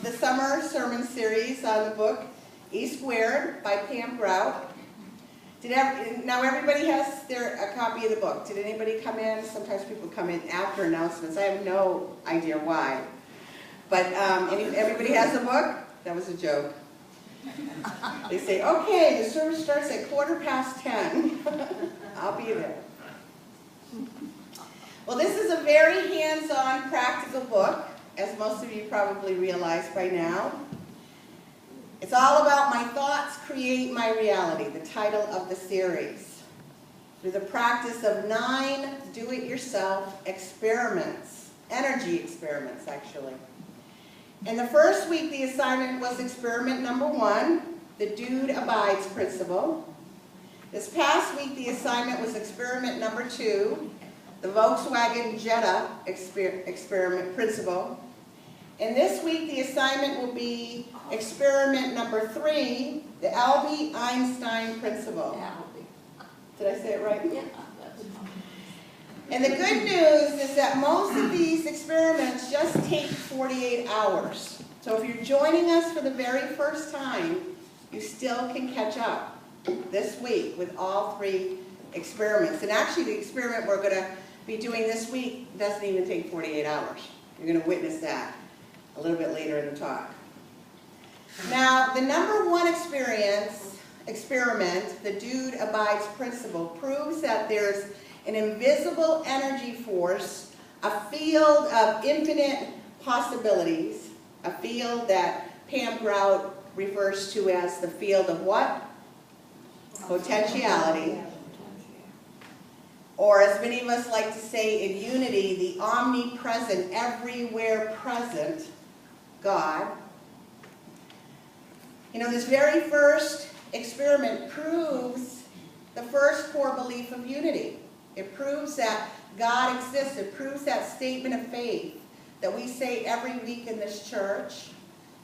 the summer sermon series on the book E Squared by Pam Grout. Now everybody has a copy of the book. Did anybody come in? Sometimes people come in after announcements. I have no idea why. But everybody has the book? That was a joke. They say, okay, the service starts at 10:15. I'll be there. Well, this is a very hands-on, practical book, as most of you probably realize by now. It's all about my thoughts create my reality, the title of the series. Through the practice of 9 do-it-yourself experiments, energy experiments, actually. In the first week, the assignment was experiment number 1, the Dude Abides principle. This past week, the assignment was experiment number 2, the Volkswagen Jetta experiment principle. And this week, the assignment will be experiment number 3, the Albert Einstein principle. Did I say it right? Yeah. And the good news is that most of these experiments just take 48 hours. So if you're joining us for the very first time, you still can catch up this week with all 3 experiments. And actually, the experiment we're going to be doing this week doesn't even take 48 hours. You're going to witness that a little bit later in the talk. Now, the number 1 experiment, the Dude Abides principle, proves that there's an invisible energy force, a field of infinite possibilities, a field that Pam Grout refers to as the field of what? Potentiality. Or as many of us like to say in unity, the omnipresent, everywhere present God. You know, this very first experiment proves the first core belief of unity. It proves that God exists. It proves that statement of faith that we say every week in this church.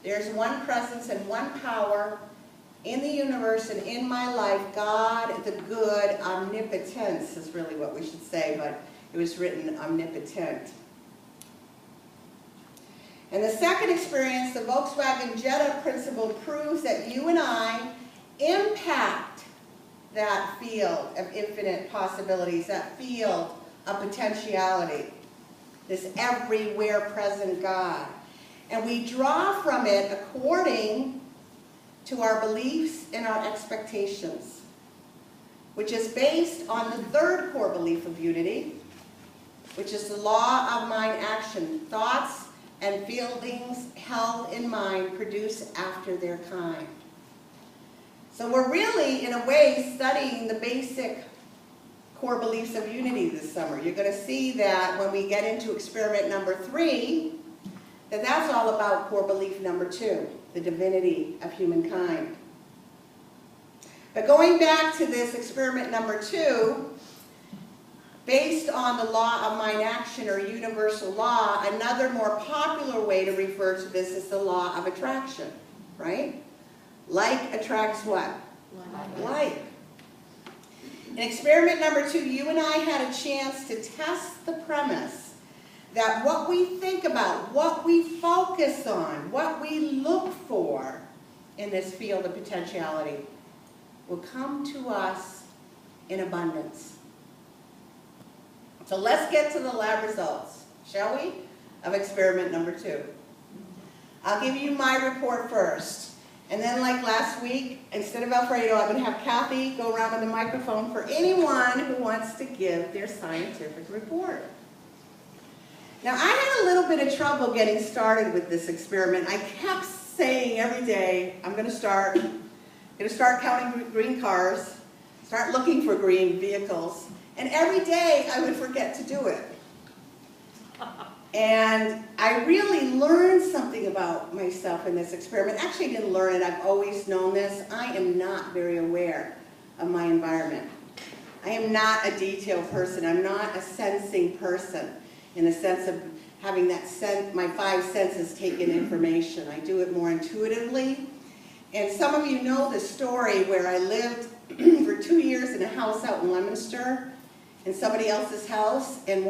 There's one presence and one power in the universe and in my life. God, the good, omnipotence is really what we should say, but it was written omnipotent. And the second experience, the Volkswagen Jetta principle, proves that you and I impact that field of infinite possibilities, that field of potentiality, this everywhere present God. And we draw from it according to our beliefs and our expectations, which is based on the third core belief of unity, which is the law of mind action. Thoughts and feelings held in mind produce after their kind. So we're really, in a way, studying the basic core beliefs of unity this summer. You're going to see that when we get into experiment number 3, that that's all about core belief number 2, the divinity of humankind. But going back to this experiment number 2, based on the law of mind action or universal law, another more popular way to refer to this is the law of attraction, right? Like attracts what? Like. In experiment number 2, you and I had a chance to test the premise that what we think about, what we focus on, what we look for in this field of potentiality will come to us in abundance. So let's get to the lab results, shall we, of experiment number 2. I'll give you my report first. And then, like last week, instead of Alfredo, I'm going to have Kathy go around with the microphone for anyone who wants to give their scientific report. Now, I had a little bit of trouble getting started with this experiment. I kept saying every day, I'm going to start counting green cars, start looking for green vehicles, and every day I would forget to do it. And I really learned something about myself in this experiment. Actually, I didn't learn it. I've always known this. I am not very aware of my environment. I am not a detailed person. I'm not a sensing person in the sense of having that my 5 senses take in information. I do it more intuitively. And some of you know the story where I lived for 2 years in a house out in Leominster, in somebody else's house, and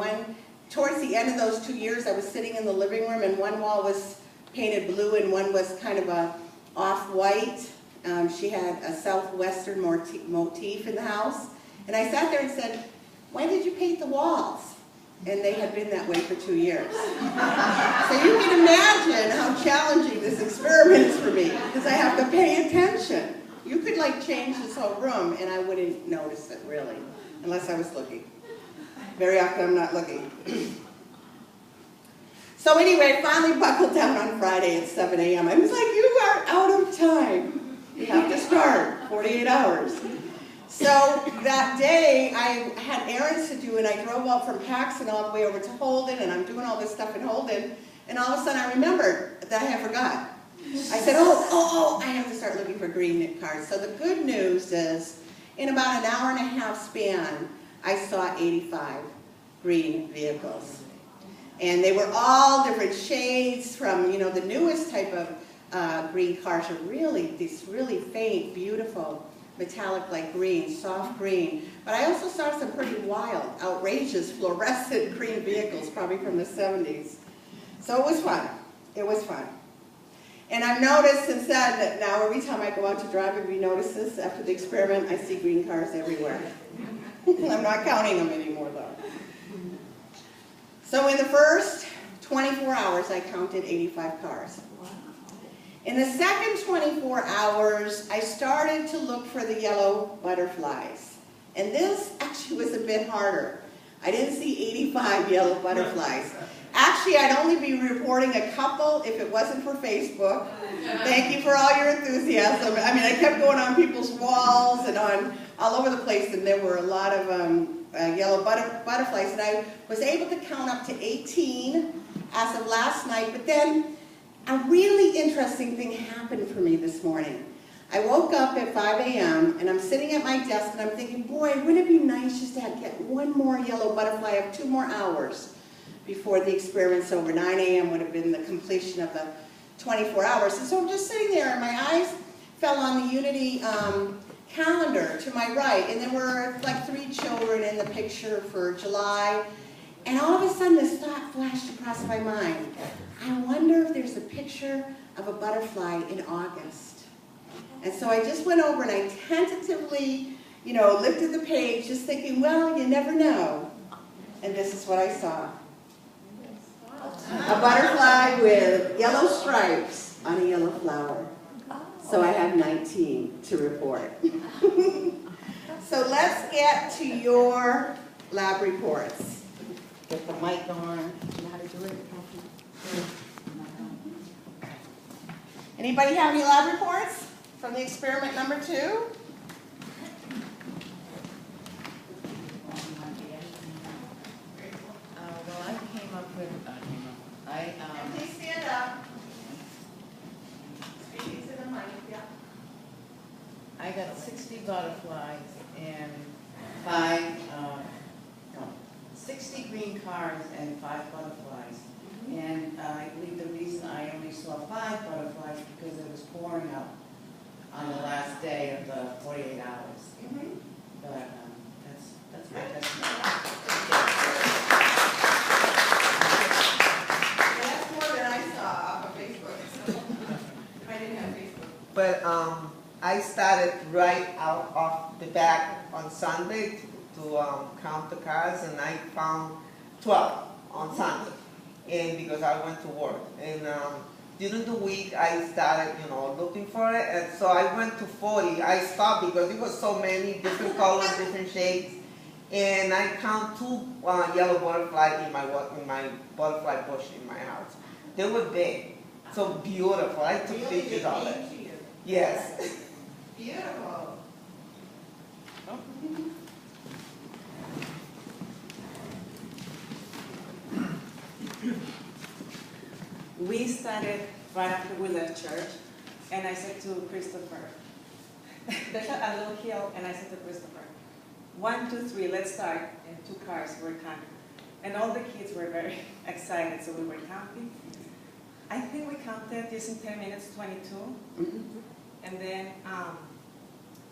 towards the end of those 2 years, I was sitting in the living room and one wall was painted blue and one was kind of a off-white. She had a southwestern motif in the house. And I sat there and said, "When did you paint the walls?" And they had been that way for 2 years. So you can imagine how challenging this experiment is for me, because I have to pay attention. You could like change this whole room and I wouldn't notice it really, unless I was looking. Very often I'm not looking. So anyway, I finally buckled down on Friday at 7 a.m. I was like, "You are out of time. You have to start 48 hours. So that day, I had errands to do, and I drove out from Paxton all the way over to Holden, and I'm doing all this stuff in Holden, and all of a sudden I remembered that I had forgot. I said, oh, I have to start looking for green knit cards. So the good news is, in about an hour and a half span, I saw 85 green vehicles. And they were all different shades from, you know, the newest type of green cars are really, these really faint, beautiful, metallic like green, soft green. But I also saw some pretty wild, outrageous, fluorescent green vehicles, probably from the 70s. So it was fun. It was fun. And I've noticed since then that now every time I go out to drive, everybody notices after the experiment, I see green cars everywhere. I'm not counting them anymore though. So in the first 24 hours, I counted 85 cars. In the second 24 hours, I started to look for the yellow butterflies. And this actually was a bit harder. I didn't see 85 yellow butterflies. Actually, I'd only be reporting a couple if it wasn't for Facebook. Thank you for all your enthusiasm. I mean, I kept going on people's walls and on all over the place, and there were a lot of yellow butterflies. And I was able to count up to 18 as of last night. But then a really interesting thing happened for me this morning. I woke up at 5 a.m. and I'm sitting at my desk and I'm thinking, boy, wouldn't it be nice just to get one more yellow butterfly of 2 more hours before the experiment's over. 9 a.m. would have been the completion of the 24 hours. And so I'm just sitting there and my eyes fell on the Unity calendar to my right, and there were like 3 children in the picture for July. And all of a sudden this thought flashed across my mind. I wonder if there's a picture of a butterfly in August. And so I just went over and I tentatively, you know, lifted the page just thinking, well, you never know. And this is what I saw. A butterfly with yellow stripes on a yellow flower. So I have 19 to report. So let's get to your lab reports. Get the mic on. You know how to do it? Anybody have any lab reports from the experiment number 2? Well, I came up with, Please stand up. Speaking to the mic, yeah. I got 60 butterflies and 60 green cars and 5 butterflies. And I believe the reason I only saw 5 butterflies because it was pouring out on the last day of the 48 hours. Mm-hmm. But that's my testimony. That's more than I saw off of Facebook. I didn't have Facebook. But I started right out of the back on Sunday to count the cars, and I found 12 on Sunday, and because I went to work. And during the week, I started, you know, looking for it, and so I went to 40. I stopped because it was so many different colors, different shades, and I count 2 yellow butterflies in my butterfly bush in my house. They were big, so beautiful. I took pictures of it. Yes. Beautiful. We started right after we left church, and I said to Christopher, there's a little hill, and I said to Christopher, 1, 2, 3, let's start, and 2 cars were counting. And all the kids were very excited, so we were counting. I think we counted just in 10 minutes, 22. Mm-hmm. And then,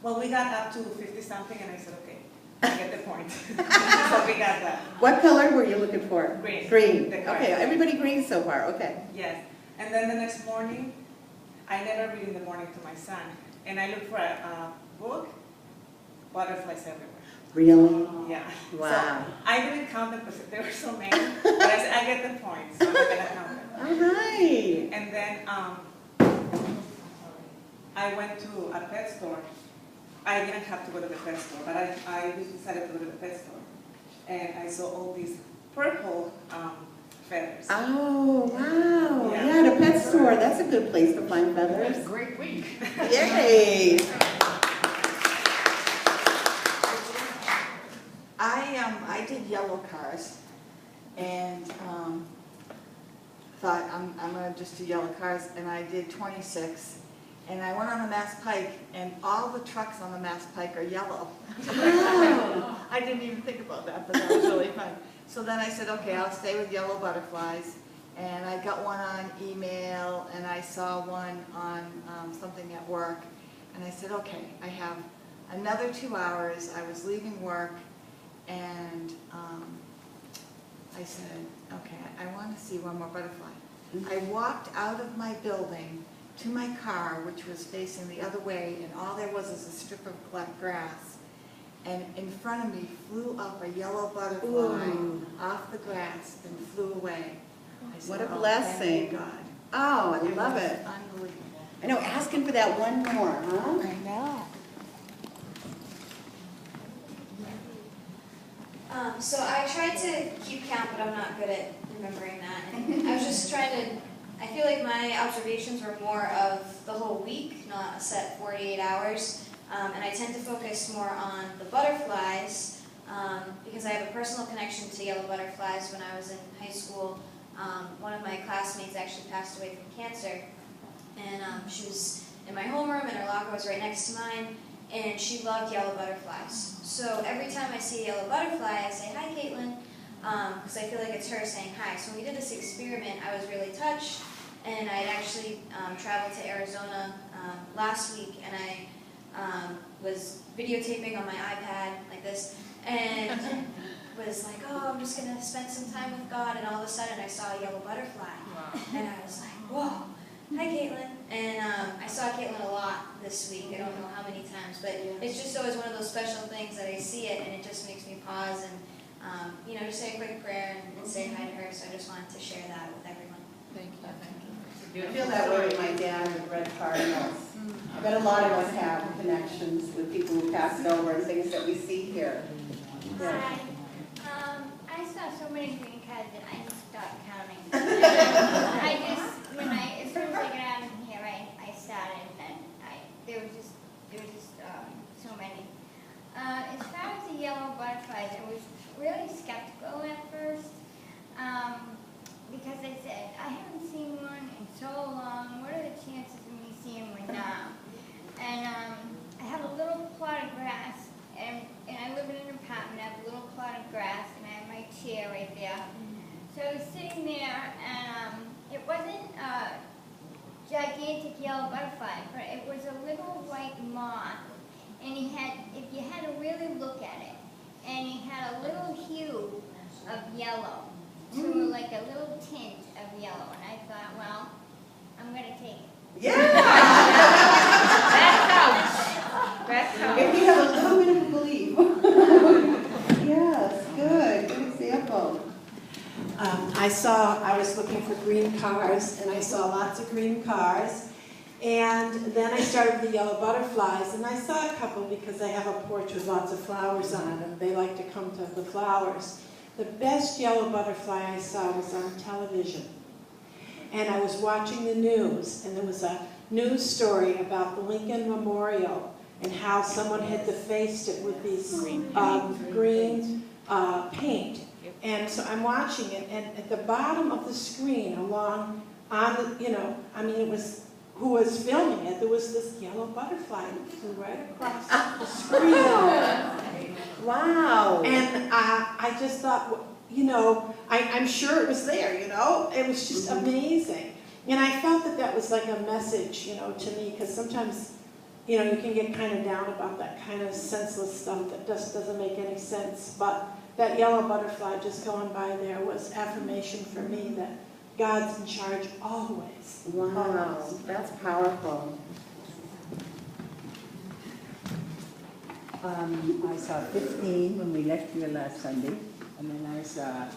well, we got up to 50 something, and I said, okay, I get the point. So we got that. What color were you looking for? Green. Green. The color. Okay, everybody green so far, okay. Yes. And then the next morning, I never read in the morning to my son. And I look for a book, butterflies everywhere. Really? Yeah. Wow. So I didn't count them because there were so many, but I said, I get the point, so I'm not gonna count them. All right. And then I went to a pet store. I didn't have to go to the pet store, but I decided to go to the pet store. And I saw all these purple feathers. Oh, wow. Yeah. Yeah, at a pet store. That's a good place to find feathers. Great week. Yay. I did yellow cars, and thought I'm gonna just do yellow cars, and I did 26, and I went on the Mass Pike, and all the trucks on the Mass Pike are yellow. I didn't even think about that, but that was really fun. So then I said, okay, I'll stay with yellow butterflies, and I got one on email, and I saw one on something at work, and I said, okay, I have another 2 hours. I was leaving work, and I said, okay, I want to see one more butterfly. I walked out of my building to my car, which was facing the other way, and all there was a strip of grass. And in front of me flew up a yellow butterfly off the grass and flew away. I said, What a "Oh, blessing." thank God. Oh, I love was it. Unbelievable. I know, asking for that one more, huh? I know. So I tried to keep count, but I'm not good at remembering that. And I was just trying to, I feel like my observations were more of the whole week, not a set 48 hours. And I tend to focus more on the butterflies because I have a personal connection to yellow butterflies. When I was in high school, one of my classmates actually passed away from cancer. And she was in my homeroom, and her locker was right next to mine. And she loved yellow butterflies. So every time I see a yellow butterfly, I say, hi, Caitlin, because I feel like it's her saying hi. So when we did this experiment, I was really touched, and I had actually traveled to Arizona last week, and I was videotaping on my iPad like this, and was like, oh, I'm just going to spend some time with God, and all of a sudden I saw a yellow butterfly. Wow. And I was like, whoa. Hi, Caitlin. And I saw Caitlin a lot this week. I don't know how many times, but it's just always one of those special things that I see it, and it just makes me pause and, just say a quick prayer and say hi to her. So I just wanted to share that with everyone. Thank you. I feel that way with my dad with red cardinals. I bet a lot of us have connections with people who passed over and things that we see here. Hi. I saw so many green cards that I just stopped counting. As soon as I got out of here, I started, and there was just so many. As far as the yellow butterflies, I was really skeptical at first, because I said, I haven't seen one in so long. What are the chances of me seeing one now? And I have a little plot of grass, and I live in an apartment. I have a little plot of grass, and I have my chair right there. So I was sitting there, and it wasn't a gigantic yellow butterfly, but it was a little white moth. And if you had to really look at it, and he had a little hue of yellow, so like a little tint of yellow. And I thought, well, I'm going to take it. Yeah! That's how. If you have a little bit of belief. Yes, good example. I was looking for green cars, and I saw lots of green cars. And then I started with the yellow butterflies, and I saw a couple because I have a porch with lots of flowers on it, and they like to come to the flowers. The best yellow butterfly I saw was on television. And I was watching the news, and there was a news story about the Lincoln Memorial and how someone had defaced it with these green paint. And so I'm watching it, and at the bottom of the screen, it was, who was filming it, there was this yellow butterfly that flew right across the screen. Wow. And I just thought, I'm sure it was there, It was just amazing. And I felt that was like a message, to me, because sometimes, you can get kind of down about that kind of senseless stuff that just doesn't make any sense. But that yellow butterfly just going by there was affirmation for me that, God's in charge always. Wow, that's powerful. I saw 15 when we left here last Sunday, and then I saw, I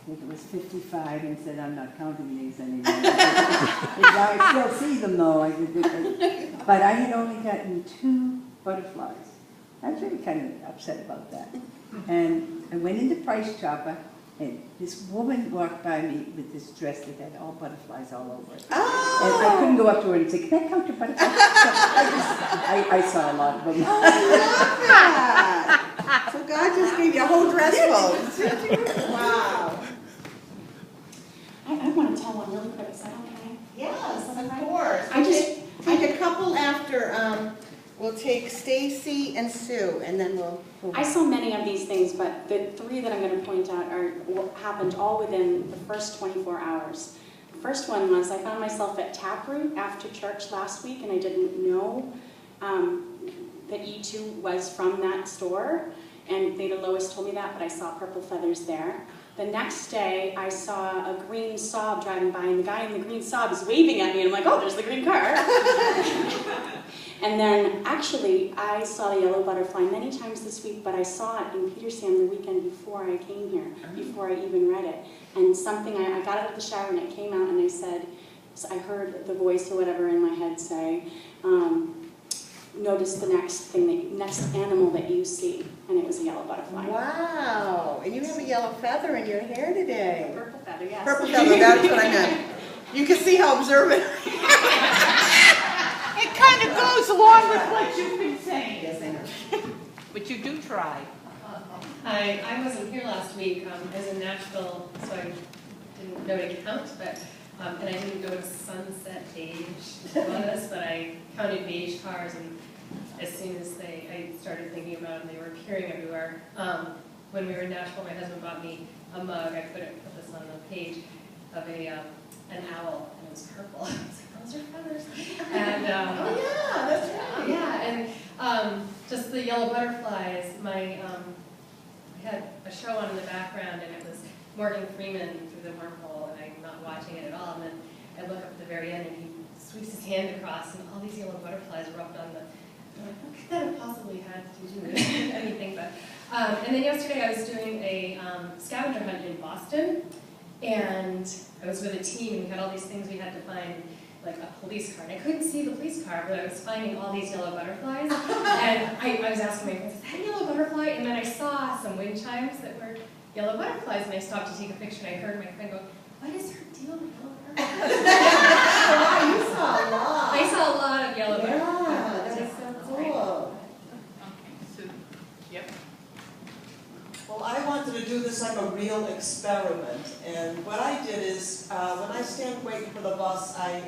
think it was 55, and said, I'm not counting these anymore. I still see them though, but I had only gotten 2 butterflies. I was really kind of upset about that. And I went into Price Chopper, and this woman walked by me with this dress that had all butterflies all over it. Oh. And I couldn't go up to her and say, can I count your butterflies? I saw a lot of them. I love that. So God just gave you a whole dress load. Wow. I want to tell one really quick, is that okay? Yes, of course. I just- Take a couple after, we'll take Stacy and Sue, and then we'll. I saw many of these things, but the 3 that I'm going to point out happened all within the first 24 hours. The first one was I found myself at Taproot after church last week, and I didn't know that E2 was from that store, and Theta Lois told me that, but I saw purple feathers there. The next day, I saw a green Saab driving by, and the guy in the green Saab is waving at me, and I'm like, oh, there's the green car. And then, actually, I saw the yellow butterfly many times this week, but I saw it in Petersham the weekend before I came here, before I even read it. And something, I got out of the shower and it came out and I said, so I heard the voice or whatever in my head say, notice the next animal that you see. And it was a yellow butterfly. Wow, and you have a yellow feather in your hair today. Purple feather, yes. Purple feather, that's what I meant. You can see how observant. It kind of goes along with what you've been saying. Yes, I know. But you do try. Hi, I wasn't here last week. I was in Nashville, so I didn't know to count, but and I didn't go to sunset beige bonus, but I counted beige cars, and as soon as I started thinking about them, they were appearing everywhere. When we were in Nashville, my husband bought me a mug. I put this on the page of an owl, and it was purple. I was like, those are feathers. And Oh yeah, that's right. yeah, and just the yellow butterflies. I had a show on in the background, and it was Morgan Freeman through the wormhole, and I'm not watching it at all. And then I look up at the very end, and he sweeps his hand across, and all these yellow butterflies rubbed on the. I'm like, what could that have possibly had to do with anything? But and then yesterday I was doing a scavenger hunt in Boston, and I was with a team, and we had all these things we had to find. Like a police car, and I couldn't see the police car, but I was finding all these yellow butterflies, and I was asking my friends, is that a yellow butterfly? And then I saw some wind chimes that were yellow butterflies, and I stopped to take a picture, and I heard my friend go, what is her deal with yellow butterflies? Wow, you saw a lot. I saw a lot of yellow Yeah, butterflies. that is so cool. Yep. Well, I wanted to do this like a real experiment, and what I did is, when I stand waiting for the bus, I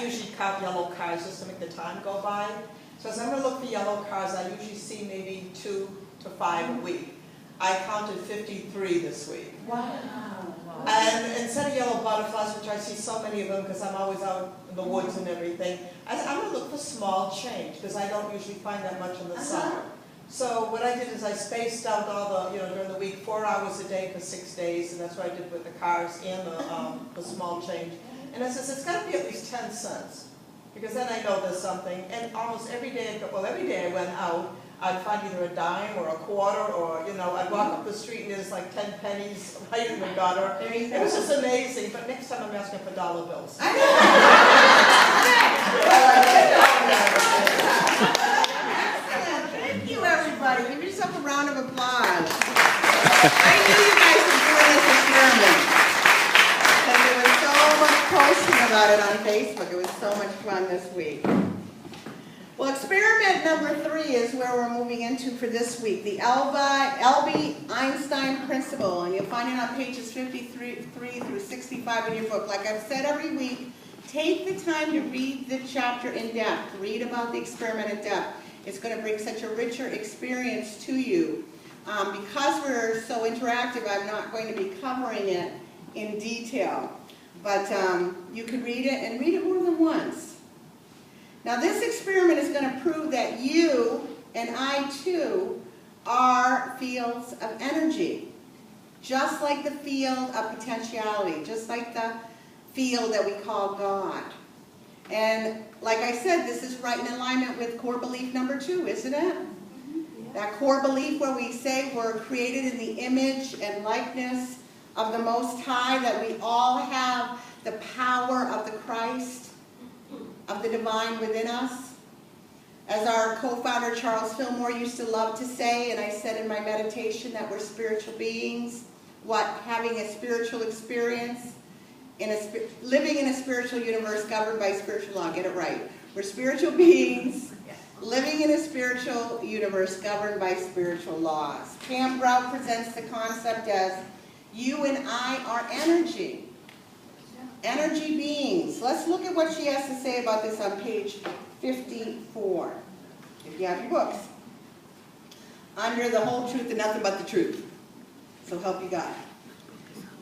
usually count yellow cars just to make the time go by. So as I'm going to look for yellow cars, I usually see maybe 2 to 5 a week. I counted 53 this week. Wow. And instead of yellow butterflies, which I see so many of them because I'm always out in the woods and everything, I'm going to look for small change because I don't usually find that much in the summer. So what I did is I spaced out all the, during the week, 4 hours a day for 6 days, and that's what I did with the cars and the small change. And I says, it's got to be at least 10 cents, because then I know there's something. And almost every day, every day I went out, I'd find either a dime or a quarter, or, I'd walk up the street and there's like 10 pennies right in the gutter. It was just amazing, but next time I'm asking for dollar bills. Thank you, everybody. Give yourself a round of applause. I knew you guys would do this experiment. Because there was so much posting about it on Facebook. It was so much fun this week. Well, experiment number 3 is where we're moving into for this week. The Albee Einstein Principle. And you'll find it on pages 53 through 65 in your book. Like I've said every week, take the time to read the chapter in depth. Read about the experiment in depth. It's going to bring such a richer experience to you. Because we're so interactive, I'm not going to be covering it in detail. But you can read it and read it more than once. Now this experiment is going to prove that you and I too are fields of energy. just like the field of potentiality, just like the field that we call God. And like I said, this is right in alignment with core belief number 2, isn't it? That core belief where we say we're created in the image and likeness of the Most High, that we all have the power of the Christ, of the divine within us. As our co-founder Charles Fillmore used to love to say, and I said in my meditation, that we're spiritual beings, having a spiritual experience, living in a spiritual universe governed by spiritual law. Get it right. We're spiritual beings living in a spiritual universe governed by spiritual laws. Camp Grau presents the concept as you and I are energy. Energy beings. Let's look at what she has to say about this on page 54, if you have your books. Under the whole truth and nothing but the truth. So help you God.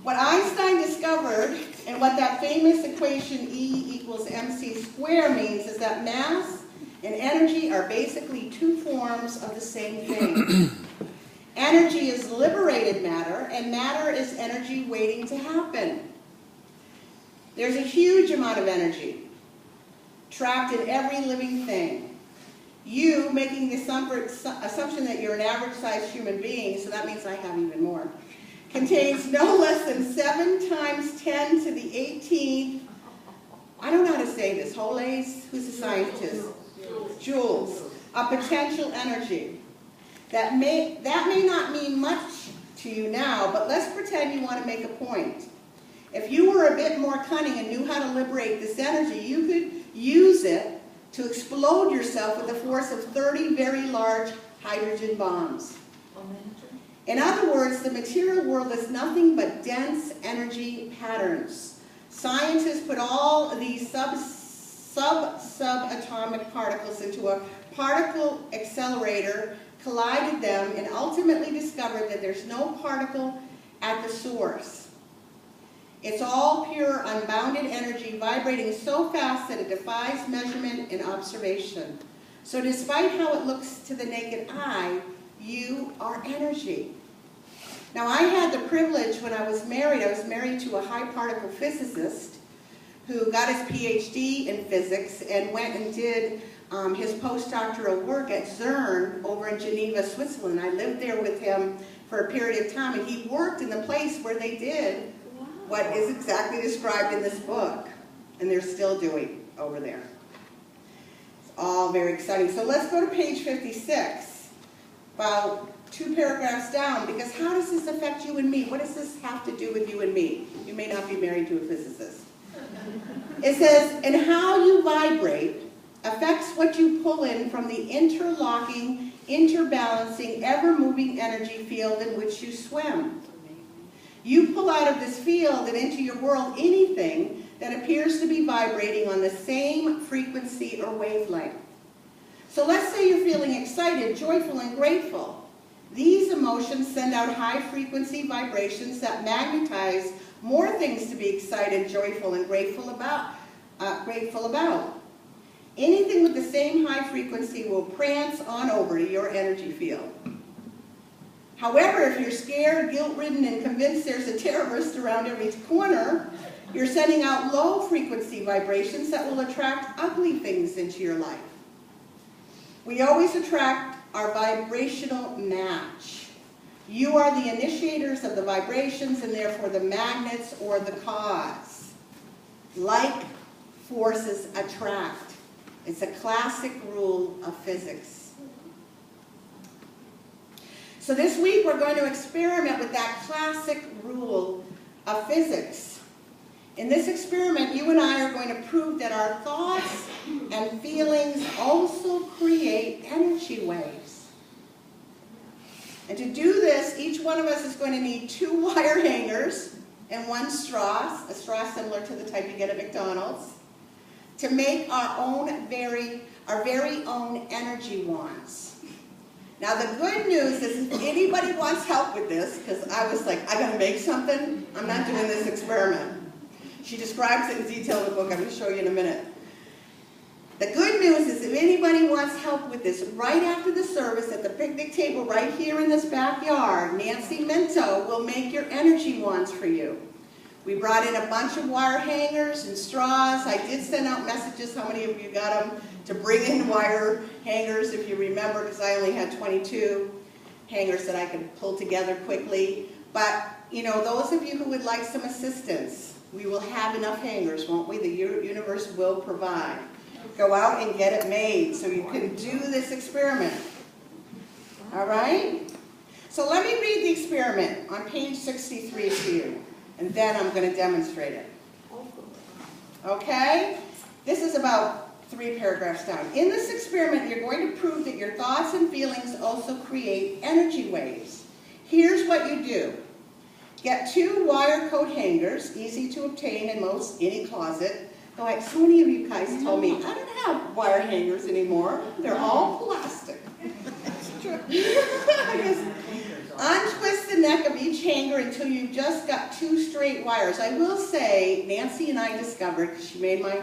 What Einstein discovered, and what that famous equation E equals mc squared means, is that mass and energy are basically 2 forms of the same thing. Energy is liberated matter, and matter is energy waiting to happen. There's a huge amount of energy trapped in every living thing. You, making the assumption that you're an average-sized human being, so that means I have even more, contains no less than 7 times 10 to the 18th, I don't know how to say this, Holes, who's a scientist? Joules, of potential energy. That may not mean much to you now, but let's pretend you want to make a point. If you were a bit more cunning and knew how to liberate this energy, you could use it to explode yourself with the force of 30 very large hydrogen bombs. In other words, the material world is nothing but dense energy patterns. Scientists put all of these subatomic particles into a particle accelerator, collided them, and ultimately discovered that there's no particle at the source. It's all pure, unbounded energy vibrating so fast that it defies measurement and observation. So despite how it looks to the naked eye, you are energy. Now, I had the privilege when I was married to a high particle physicist who got his PhD in physics and went and did his postdoctoral work at CERN over in Geneva, Switzerland. I lived there with him for a period of time, and he worked in the place where they did what is exactly described in this book, and they're still doing over there. It's all very exciting. So let's go to page 56, about 2 paragraphs down, because how does this affect you and me? What does this have to do with you and me? You may not be married to a physicist. It says, and how you vibrate affects what you pull in from the interlocking, interbalancing, ever-moving energy field in which you swim. You pull out of this field and into your world anything that appears to be vibrating on the same frequency or wavelength. So let's say you're feeling excited, joyful, and grateful. These emotions send out high-frequency vibrations that magnetize more things to be excited, joyful, and grateful about. Anything with the same high frequency will prance on over to your energy field. However, if you're scared, guilt-ridden, and convinced there's a terrorist around every corner, you're sending out low-frequency vibrations that will attract ugly things into your life. We always attract our vibrational match. You are the initiators of the vibrations and therefore the magnets or the cause. Like forces attract. It's a classic rule of physics. So this week we're going to experiment with that classic rule of physics. In this experiment, you and I are going to prove that our thoughts and feelings also create energy waves. And to do this, each one of us is going to need 2 wire hangers and 1 straw, a straw similar to the type you get at McDonald's, to make our very own energy wands. Now the good news is if anybody wants help with this, because I was like, I gotta make something, I'm not doing this experiment. She describes it in detail in the book, I'm going to show you in a minute. The good news is if anybody wants help with this, right after the service at the picnic table right here in this backyard, Nancy Minto will make your energy wands for you. We brought in a bunch of wire hangers and straws. I did send out messages, how many of you got them, to bring in wire hangers, if you remember, because I only had 22 hangers that I could pull together quickly. But, you know, those of you who would like some assistance, we will have enough hangers, won't we? The universe will provide. Go out and get it made so you can do this experiment. All right? So let me read the experiment on page 63 to you, and then I'm going to demonstrate it. Okay? This is about 3 paragraphs down. In this experiment, you're going to prove that your thoughts and feelings also create energy waves. Here's what you do. Get 2 wire coat hangers, easy to obtain in most any closet. Like so many of you guys told me, I don't have wire hangers anymore. They're all plastic. That's true. Untwist the neck of each hanger until you've just got 2 straight wires. I will say, Nancy and I discovered, because she made my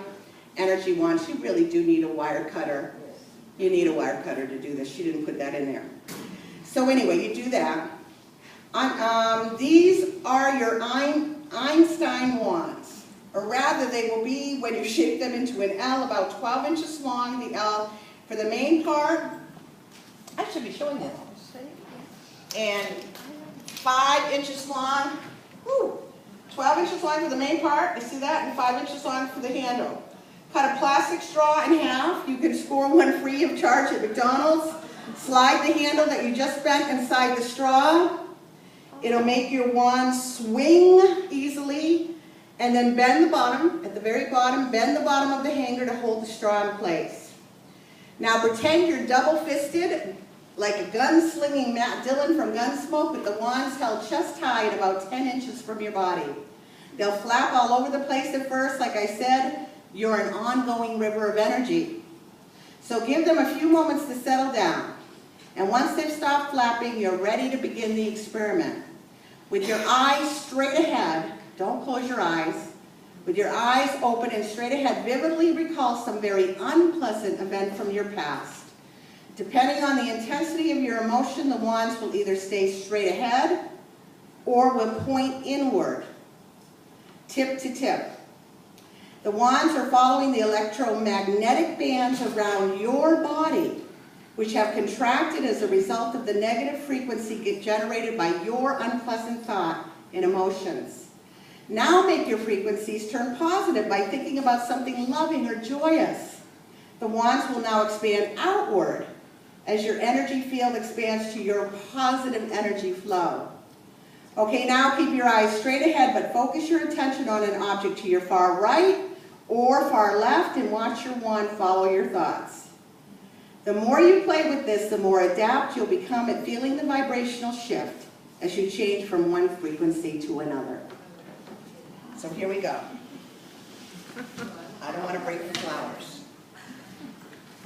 energy wand, you really do need a wire cutter. You need a wire cutter to do this. She didn't put that in there. So anyway, you do that. These are your Einstein wands. Or rather, they will be, when you shape them into an L, about 12 inches long, the L. For the main part, I should be showing this. And 5 inches long, 12 inches long for the main part, you see that? And 5 inches long for the handle. Cut a plastic straw in half. You can score one free of charge at McDonald's. Slide the handle that you just bent inside the straw. It'll make your wand swing easily. And then bend the bottom, at the very bottom, bend the bottom of the hanger to hold the straw in place. Now pretend you're double-fisted, like a gun-slinging Matt Dillon from Gunsmoke, with the wands held chest high at about 10 inches from your body. They'll flap all over the place at first. Like I said, you're an ongoing river of energy. So give them a few moments to settle down. And once they've stopped flapping, you're ready to begin the experiment. With your eyes straight ahead, don't close your eyes. With your eyes open and straight ahead, vividly recall some very unpleasant event from your past. Depending on the intensity of your emotion, the wands will either stay straight ahead or will point inward, tip to tip. The wands are following the electromagnetic bands around your body, which have contracted as a result of the negative frequency generated by your unpleasant thought and emotions. Now make your frequencies turn positive by thinking about something loving or joyous. The wands will now expand outward as your energy field expands to your positive energy flow. Okay, now keep your eyes straight ahead, but focus your attention on an object to your far right or far left and watch your wand follow your thoughts. The more you play with this, the more adept you'll become at feeling the vibrational shift as you change from one frequency to another. So here we go. I don't want to break the flowers.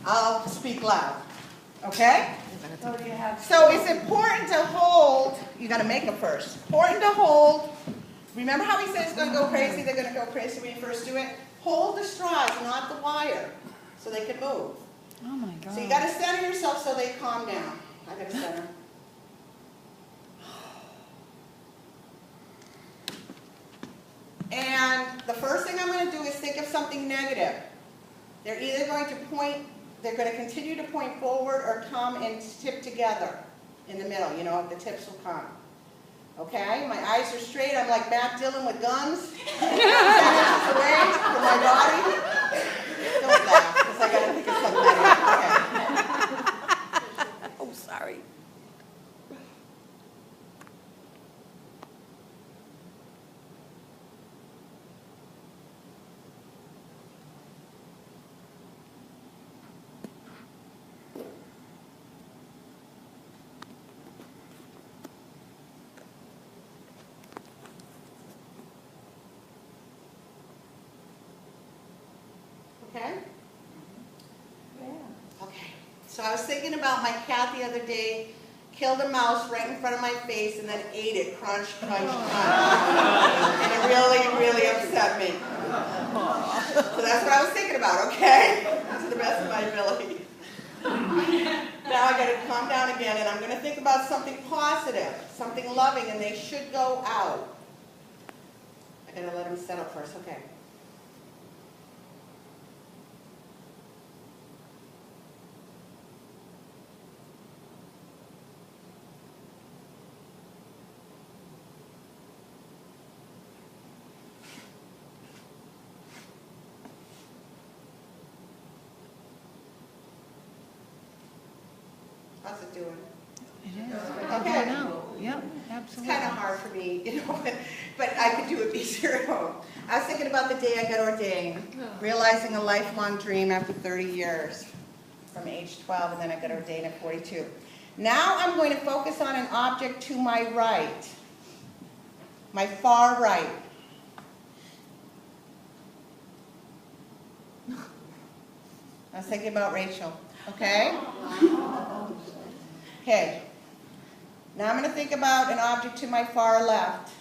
I'll speak loud, okay? So it's important to hold, you got to make them first. Important to hold, remember how he said it's going to go crazy, they're going to go crazy when you first do it? Hold the straws, not the wire, so they can move. Oh my God. So you got to center yourself so they calm down. I got to center. And the first thing I'm going to do is think of something negative. They're either going to point, they're going to continue to point forward or come and tip together in the middle. You know, the tips will come. Okay? My eyes are straight. I'm like Matt Dillon with guns. 10 inches away from my body. Don't laugh, because I got to think of something negative. Okay. Oh, sorry. Okay? Okay. So I was thinking about my cat the other day, killed a mouse right in front of my face and then ate it, crunch, crunch, crunch. And it really, really upset me. So that's what I was thinking about, okay? to the best of my ability. Now I gotta calm down again, and I'm gonna think about something positive, something loving, and they should go out. I gotta let them settle first, okay. How's it doing? Okay. Yep, It's kind of hard for me, you know, but I could do it easier at home. I was thinking about the day I got ordained, realizing a lifelong dream after 30 years, from age 12, and then I got ordained at 42. Now I'm going to focus on an object to my right, my far right. I was thinking about Rachel, okay? Okay. Now I'm going to think about an object to my far left.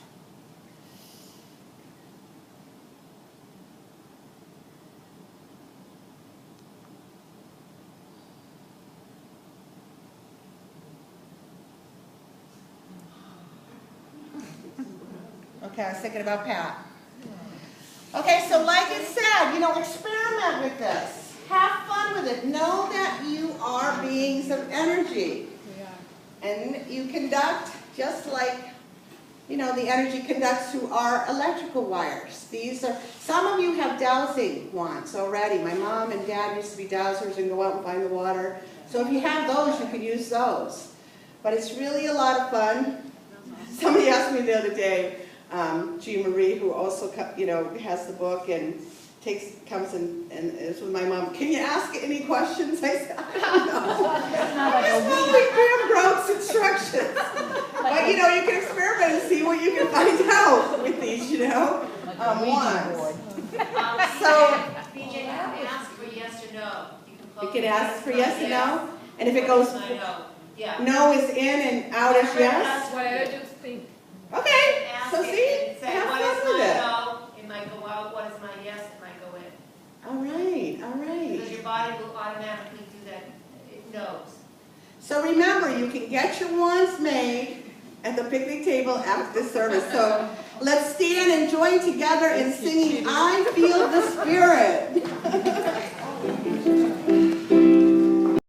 Okay, I was thinking about Pat. Okay, so like it said, you know, experiment with this. Have fun with it. Know that you are beings of energy. And you conduct just like, you know, the energy conducts through our electrical wires. These are, some of you have dowsing wands already. My mom and dad used to be dowsers and go out and find the water. So if you have those, you can use those. But it's really a lot of fun. Somebody asked me the other day, Jean Marie, who also, you know, has the book and comes and is with my mom. Can you ask any questions? I said, I don't know. I just following Graham Grout's instructions. But you know, you can experiment and see what you can find out with these, you know. Wands. So BJ, you can ask for yes or no. you can ask for yes or no, and if it goes Yeah. no is in and out is yes. That's what I just think. Okay. So Ask it see, and say, have what fun is with my it. no? It might go out. What is my yes? It might go in. All right, all right. Because your body will automatically do that. It knows. So remember, you can get your wands made at the picnic table after the service. So let's stand and join together in singing, I Feel the Spirit.